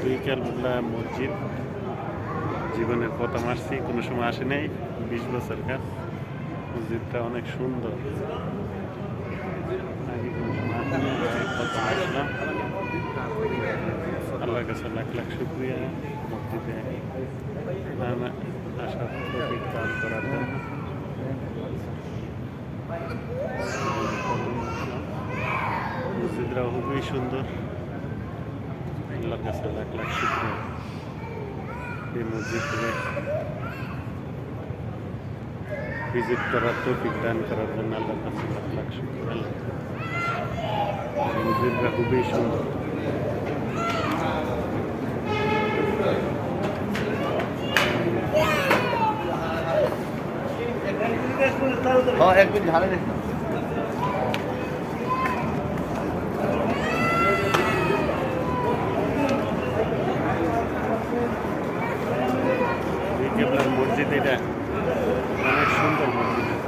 বিকেলবেলা মসজিদ জীবনের প্রথম আসছি, কোনো সময় আসে নাই, 20 বছর কাজ। মসজিদটা অনেক সুন্দর, আগে কোনো সময় আসেনি, প্রথম আসলাম। আল্লাহর কাছে লাখ লাখ শুক্রিয়া মসজিদে আসার তৌফিক দান করার জন্য। মসজিদটা খুবই সুন্দর, আল্লাহর কাছে লাখ লাখ শুক্রিয়া এই মসজিদে ভিজিট করার তৌফিক দান করার জন্য আল্লাহর কাছে লাখ লাখ শুকরিয়া। মসজিদটা খুবই সুন্দর। মসজিদ এটা অনেক সুন্দর মসজিদ।